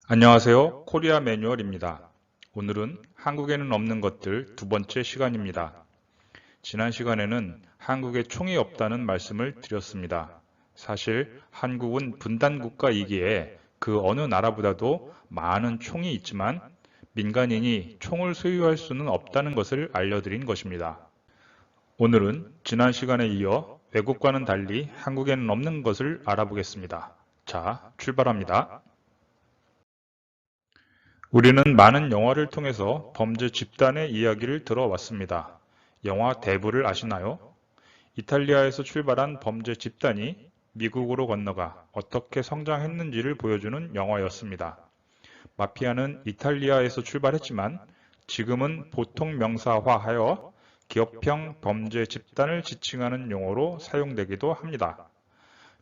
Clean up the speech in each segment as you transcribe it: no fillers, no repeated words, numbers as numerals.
안녕하세요. 코리아 매뉴얼입니다. 오늘은 한국에는 없는 것들 두 번째 시간입니다. 지난 시간에는 한국에 총이 없다는 말씀을 드렸습니다. 사실 한국은 분단 국가이기에 그 어느 나라보다도 많은 총이 있지만 민간인이 총을 소유할 수는 없다는 것을 알려드린 것입니다. 오늘은 지난 시간에 이어 외국과는 달리 한국에는 없는 것을 알아보겠습니다. 자, 출발합니다. 우리는 많은 영화를 통해서 범죄 집단의 이야기를 들어왔습니다. 영화 대부를 아시나요? 이탈리아에서 출발한 범죄 집단이 미국으로 건너가 어떻게 성장했는지를 보여주는 영화였습니다. 마피아는 이탈리아에서 출발했지만 지금은 보통 명사화하여 기업형 범죄 집단을 지칭하는 용어로 사용되기도 합니다.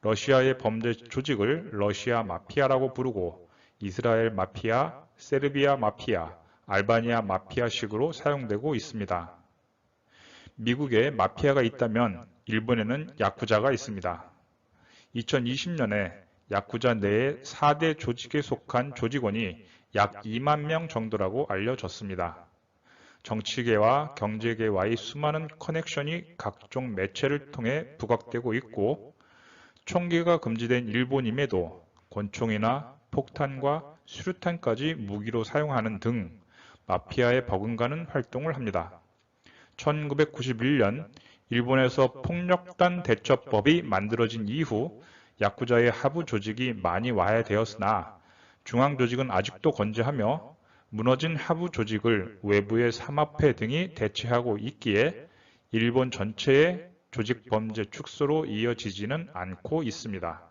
러시아의 범죄 조직을 러시아 마피아라고 부르고 이스라엘 마피아, 세르비아 마피아, 알바니아 마피아식으로 사용되고 있습니다. 미국에 마피아가 있다면 일본에는 야쿠자가 있습니다. 2020년에 야쿠자 내의 4대 조직에 속한 조직원이 약 2만 명 정도라고 알려졌습니다. 정치계와 경제계와의 수많은 커넥션이 각종 매체를 통해 부각되고 있고 총기가 금지된 일본임에도 권총이나 폭탄과 수류탄까지 무기로 사용하는 등 마피아에 버금가는 활동을 합니다. 1991년 일본에서 폭력단 대처법이 만들어진 이후 야쿠자의 하부 조직이 많이 와해되었으나 중앙 조직은 아직도 건재하며 무너진 하부 조직을 외부의 삼합회 등이 대체하고 있기에 일본 전체의 조직 범죄 축소로 이어지지는 않고 있습니다.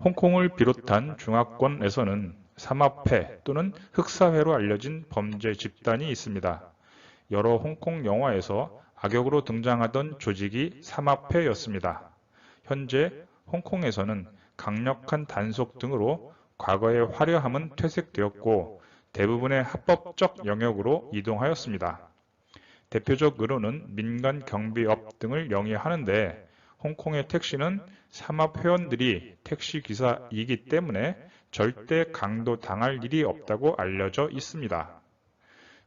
홍콩을 비롯한 중화권에서는 삼합회 또는 흑사회로 알려진 범죄 집단이 있습니다. 여러 홍콩 영화에서 악역으로 등장하던 조직이 삼합회였습니다. 현재 홍콩에서는 강력한 단속 등으로 과거의 화려함은 퇴색되었고 대부분의 합법적 영역으로 이동하였습니다. 대표적으로는 민간 경비업 등을 영위하는데 홍콩의 택시는 삼합 회원들이 택시 기사이기 때문에 절대 강도 당할 일이 없다고 알려져 있습니다.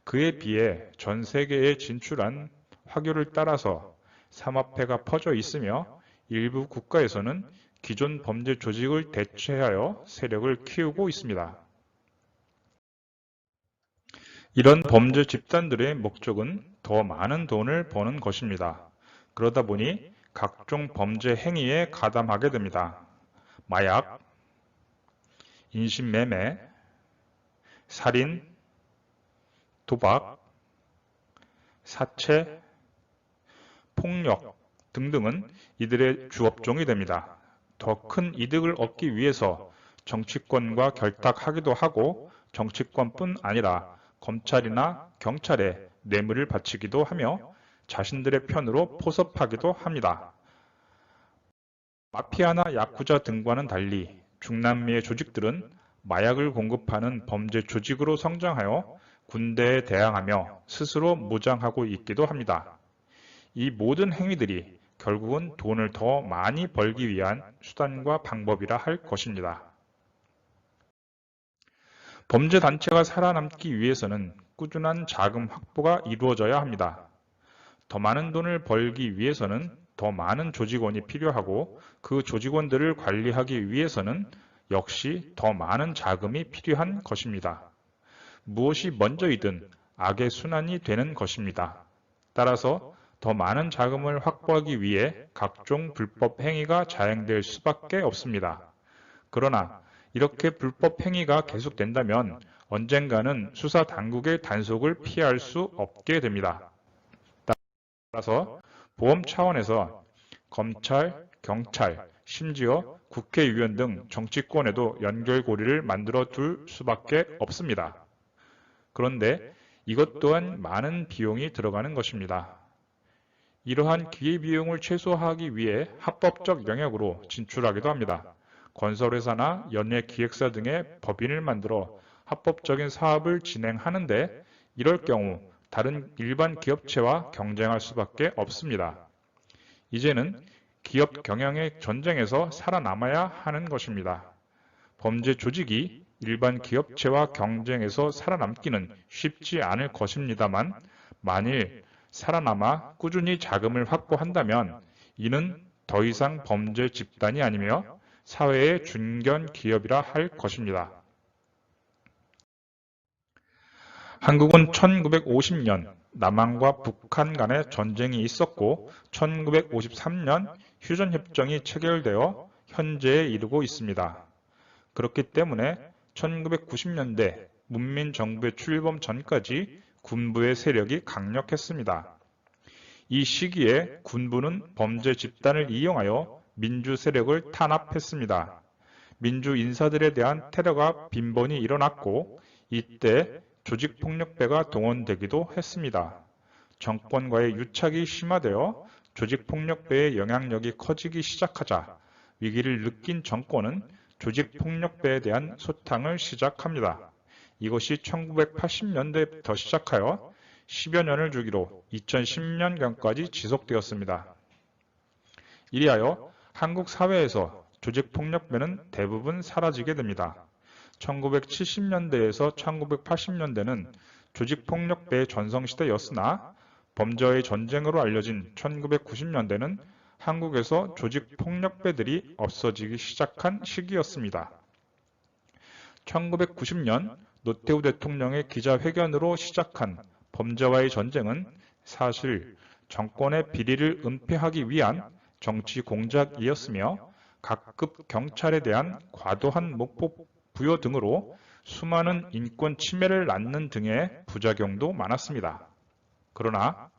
그에 비해 전 세계에 진출한 화교를 따라서 삼합회가 퍼져 있으며 일부 국가에서는 기존 범죄 조직을 대체하여 세력을 키우고 있습니다. 이런 범죄 집단들의 목적은 더 많은 돈을 버는 것입니다. 그러다 보니 각종 범죄 행위에 가담하게 됩니다. 마약, 인신매매, 살인, 도박, 사채, 폭력 등등은 이들의 주업종이 됩니다. 더 큰 이득을 얻기 위해서 정치권과 결탁하기도 하고 정치권뿐 아니라 검찰이나 경찰에 뇌물을 바치기도 하며 자신들의 편으로 포섭하기도 합니다. 마피아나 야쿠자 등과는 달리 중남미의 조직들은 마약을 공급하는 범죄 조직으로 성장하여 군대에 대항하며 스스로 무장하고 있기도 합니다. 이 모든 행위들이 결국은 돈을 더 많이 벌기 위한 수단과 방법이라 할 것입니다. 범죄 단체가 살아남기 위해서는 꾸준한 자금 확보가 이루어져야 합니다. 더 많은 돈을 벌기 위해서는 더 많은 조직원이 필요하고 그 조직원들을 관리하기 위해서는 역시 더 많은 자금이 필요한 것입니다. 무엇이 먼저이든 악의 순환이 되는 것입니다. 따라서 더 많은 자금을 확보하기 위해 각종 불법 행위가 자행될 수밖에 없습니다. 그러나 이렇게 불법 행위가 계속된다면 언젠가는 수사 당국의 단속을 피할 수 없게 됩니다. 따라서 보험 차원에서 검찰, 경찰, 심지어 국회의원 등 정치권에도 연결고리를 만들어 둘 수밖에 없습니다. 그런데 이것 또한 많은 비용이 들어가는 것입니다. 이러한 기회비용을 최소화하기 위해 합법적 영역으로 진출하기도 합니다. 건설회사나 연예기획사 등의 법인을 만들어 합법적인 사업을 진행하는데 이럴 경우 다른 일반 기업체와 경쟁할 수밖에 없습니다. 이제는 기업 경영의 전쟁에서 살아남아야 하는 것입니다. 범죄 조직이 일반 기업체와 경쟁에서 살아남기는 쉽지 않을 것입니다만 만일 살아남아 꾸준히 자금을 확보한다면 이는 더 이상 범죄 집단이 아니며 사회의 중견 기업이라 할 것입니다. 한국은 1950년 남한과 북한 간의 전쟁이 있었고 1953년 휴전협정이 체결되어 현재에 이르고 있습니다. 그렇기 때문에 1990년대 문민정부의 출범 전까지 군부의 세력이 강력했습니다. 이 시기에 군부는 범죄 집단을 이용하여 민주 세력을 탄압했습니다. 민주 인사들에 대한 테러가 빈번히 일어났고 이때 조직폭력배가 동원되기도 했습니다. 정권과의 유착이 심화되어 조직폭력배의 영향력이 커지기 시작하자 위기를 느낀 정권은 조직폭력배에 대한 소탕을 시작합니다. 이것이 1980년대부터 시작하여 10여 년을 주기로 2010년경까지 지속되었습니다. 이리하여 한국 사회에서 조직폭력배는 대부분 사라지게 됩니다. 1970년대에서 1980년대는 조직폭력배의 전성시대였으나 범죄의 전쟁으로 알려진 1990년대는 한국에서 조직폭력배들이 없어지기 시작한 시기였습니다. 1990년 노태우 대통령의 기자회견으로 시작한 범죄와의 전쟁은 사실 정권의 비리를 은폐하기 위한 정치 공작이었으며 각급 경찰에 대한 과도한 목포 부여 등으로 수많은 인권 침해를 낳는 등의 부작용도 많았습니다. 그러나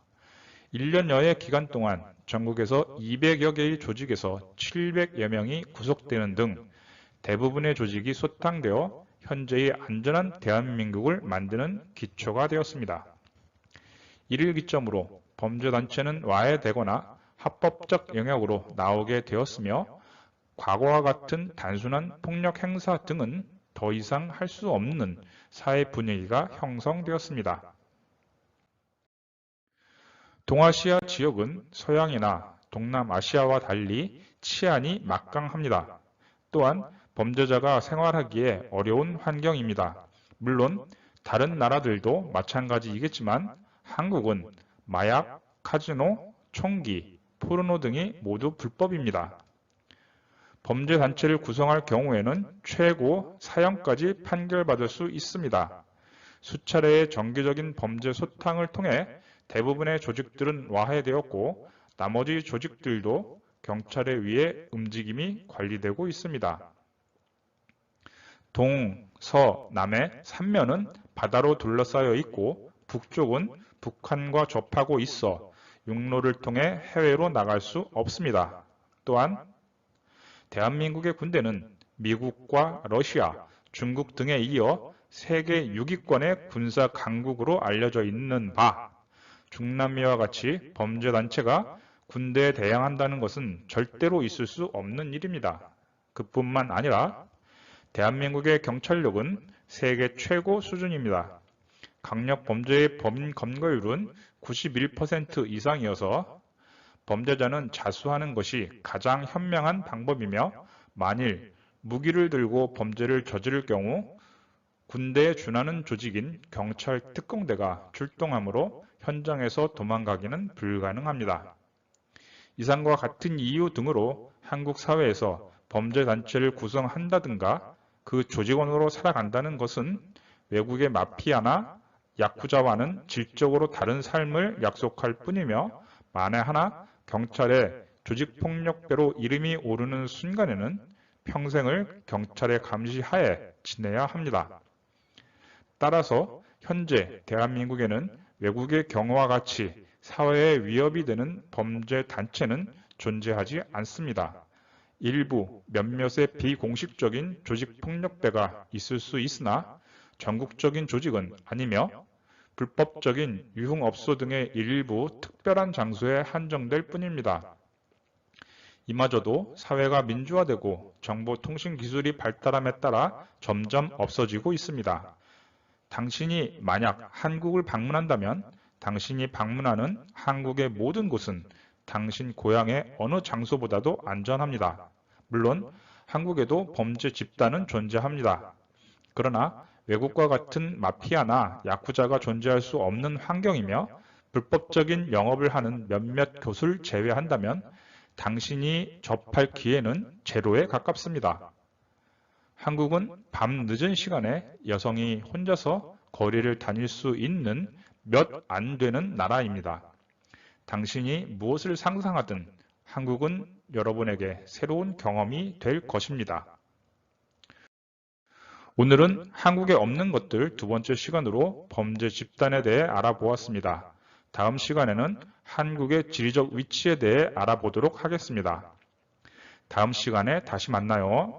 1년여의 기간 동안 전국에서 200여 개의 조직에서 700여 명이 구속되는 등 대부분의 조직이 소탕되어 현재의 안전한 대한민국을 만드는 기초가 되었습니다. 이를 기점으로 범죄단체는 와해되거나 합법적 영역으로 나오게 되었으며 과거와 같은 단순한 폭력 행사 등은 더 이상 할 수 없는 사회 분위기가 형성되었습니다. 동아시아 지역은 서양이나 동남아시아와 달리 치안이 막강합니다. 또한 범죄자가 생활하기에 어려운 환경입니다. 물론 다른 나라들도 마찬가지이겠지만 한국은 마약, 카지노, 총기, 포르노 등이 모두 불법입니다. 범죄단체를 구성할 경우에는 최고 사형까지 판결받을 수 있습니다. 수차례의 정기적인 범죄 소탕을 통해 대부분의 조직들은 와해되었고 나머지 조직들도 경찰에 의해 움직임이 관리되고 있습니다. 동, 서, 남의 3면은 바다로 둘러싸여 있고 북쪽은 북한과 접하고 있어 육로를 통해 해외로 나갈 수 없습니다. 또한 대한민국의 군대는 미국과 러시아, 중국 등에 이어 세계 6위권의 군사 강국으로 알려져 있는 바, 중남미와 같이 범죄단체가 군대에 대항한다는 것은 절대로 있을 수 없는 일입니다. 그뿐만 아니라 대한민국의 경찰력은 세계 최고 수준입니다. 강력 범죄의 범인 검거율은 91% 이상이어서 범죄자는 자수하는 것이 가장 현명한 방법이며 만일 무기를 들고 범죄를 저지를 경우 군대에 준하는 조직인 경찰 특공대가 출동하므로 현장에서 도망가기는 불가능합니다. 이상과 같은 이유 등으로 한국 사회에서 범죄단체를 구성한다든가 그 조직원으로 살아간다는 것은 외국의 마피아나 야쿠자와는 질적으로 다른 삶을 약속할 뿐이며 만에 하나 경찰의 조직폭력배로 이름이 오르는 순간에는 평생을 경찰의 감시하에 지내야 합니다. 따라서 현재 대한민국에는 외국의 경우와 같이 사회에 위협이 되는 범죄 단체는 존재하지 않습니다. 일부 몇몇의 비공식적인 조직폭력배가 있을 수 있으나 전국적인 조직은 아니며 불법적인 유흥업소 등의 일부 특별한 장소에 한정될 뿐입니다. 이마저도 사회가 민주화되고 정보통신기술이 발달함에 따라 점점 없어지고 있습니다. 당신이 만약 한국을 방문한다면 당신이 방문하는 한국의 모든 곳은 당신 고향의 어느 장소보다도 안전합니다. 물론 한국에도 범죄 집단은 존재합니다. 그러나 외국과 같은 마피아나 야쿠자가 존재할 수 없는 환경이며 불법적인 영업을 하는 몇몇 교수를 제외한다면 당신이 접할 기회는 제로에 가깝습니다. 한국은 밤 늦은 시간에 여성이 혼자서 거리를 다닐 수 있는 몇 안 되는 나라입니다. 당신이 무엇을 상상하든 한국은 여러분에게 새로운 경험이 될 것입니다. 오늘은 한국에 없는 것들 두 번째 시간으로 범죄 집단에 대해 알아보았습니다. 다음 시간에는 한국의 지리적 위치에 대해 알아보도록 하겠습니다. 다음 시간에 다시 만나요.